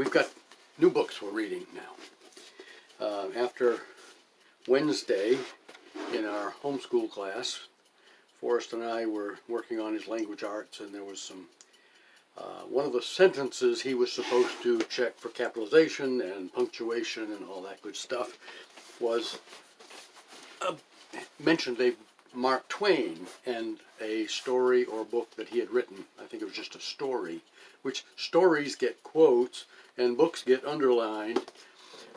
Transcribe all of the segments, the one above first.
we've got new books we're reading now. After Wednesday in our homeschool class, Forrest and I were working on his language arts, and there was some, one of the sentences he was supposed to check for capitalization and punctuation and all that good stuff was mentioned a Mark Twain and a story or book that he had written. I think it was just a story, which stories get quotes and books get underlined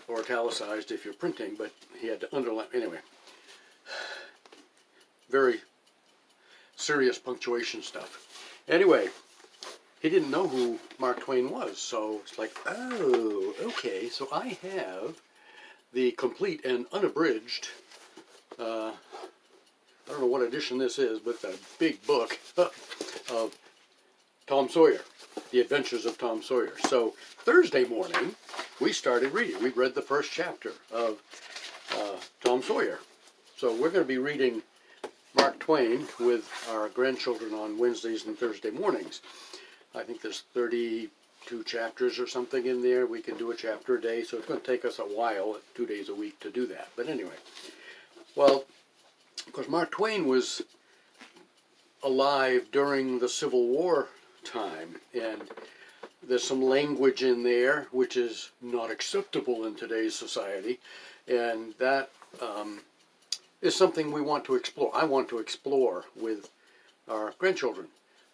or italicized if you're printing, but he had to underline. Anyway, very serious punctuation stuff. Anyway, he didn't know who Mark Twain was, so it's like, oh, okay, so I have the complete and unabridged, I don't know what edition this is, but it's a big book of Tom Sawyer, The Adventures of Tom Sawyer. So Thursday morning, we started reading. We read the first chapter of Tom Sawyer. So we're going to be reading Mark Twain with our grandchildren on Wednesdays and Thursday mornings. I think there's 32 chapters or something in there. We can do a chapter a day, so it's going to take us a while, 2 days a week, to do that. But anyway, well, of course, Mark Twain was alive during the Civil War time, and there's some language in there which is not acceptable in today's society, and that is something we want to explore. I want to explore with our grandchildren,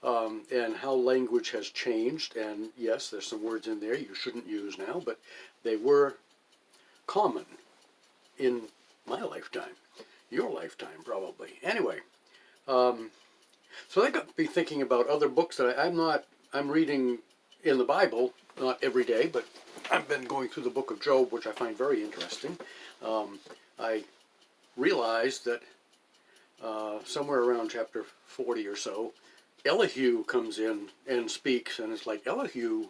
and how language has changed. And yes, there's some words in there you shouldn't use now, but they were common in my lifetime, your lifetime probably. Anyway, so that got me thinking about other books that I'm reading in the Bible, not every day, but I've been going through the book of Job, which I find very interesting. I realized that somewhere around chapter 40 or so, Elihu comes in and speaks, and it's like Elihu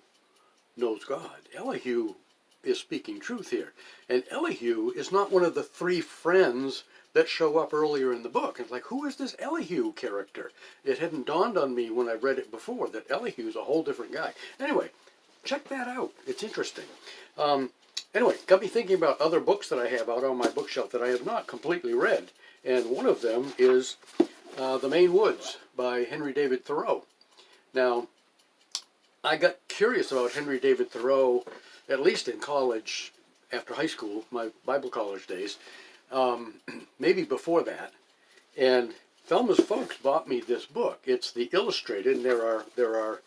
knows God. Elihu is speaking truth here. And Elihu is not one of the three friends that show up earlier in the book. It's like, who is this Elihu character? It hadn't dawned on me when I read it before that Elihu is a whole different guy. Anyway, check that out. It's interesting. Anyway, got me thinking about other books that I have out on my bookshelf that I have not completely read. And one of them is The Maine Woods by Henry David Thoreau. Now, I got curious about Henry David Thoreau, at least in college, after high school, my Bible college days, maybe before that. And Thelma's folks bought me this book. It's the illustrated, and there are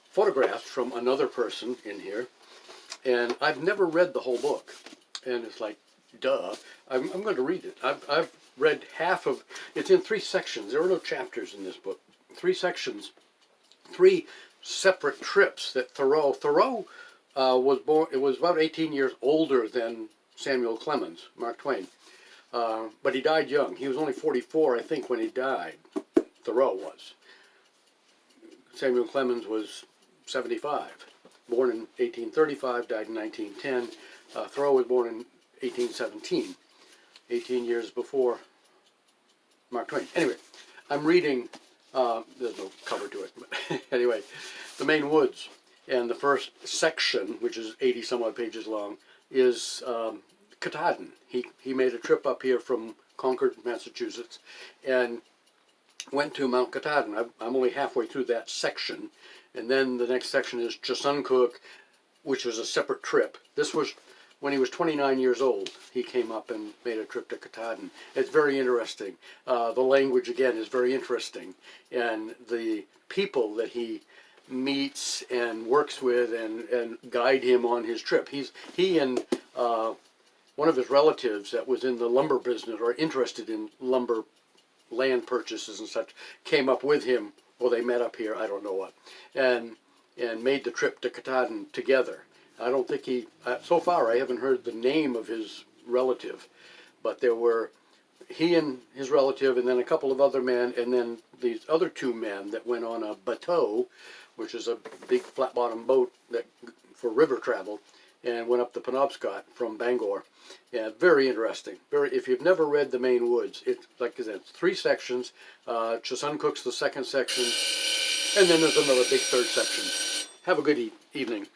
photographs from another person in here. And I've never read the whole book. And it's like, duh, I'm going to read it. I've read half of, it's in 3 sections. There are no chapters in this book. 3 sections, 3 separate trips that Thoreau was born, it was about 18 years older than Samuel Clemens, Mark Twain. But he died young. He was only 44, I think, when he died. Thoreau was. Samuel Clemens was 75. Born in 1835, died in 1910. Thoreau was born in 1817, 18 years before Mark Twain. Anyway, I'm reading, there's no cover to it, but anyway, The Maine Woods. And the first section, which is 80 some odd pages long, is Katahdin. He made a trip up here from Concord, Massachusetts, and went to Mount Katahdin. I'm only halfway through that section, and then the next section is Chesuncook, which was a separate trip. This was when he was 29 years old. He came up and made a trip to Katahdin. It's very interesting. The language, again, is very interesting, and the people that he meets and works with and guide him on his trip. He and one of his relatives that was in the lumber business or interested in lumber land purchases and such came up with him, or they met up here, I don't know what, and made the trip to Katahdin together. I don't think so far I haven't heard the name of his relative, but there were he and his relative and then a couple of other men, and then these other 2 men that went on a bateau, which is a big flat-bottom boat that for river travel, and went up the Penobscot from Bangor. Yeah, very interesting. If you've never read The Maine Woods, it's like I said, it's 3 sections. Chesuncook's the second section, and then there's another big third section. Have a good evening.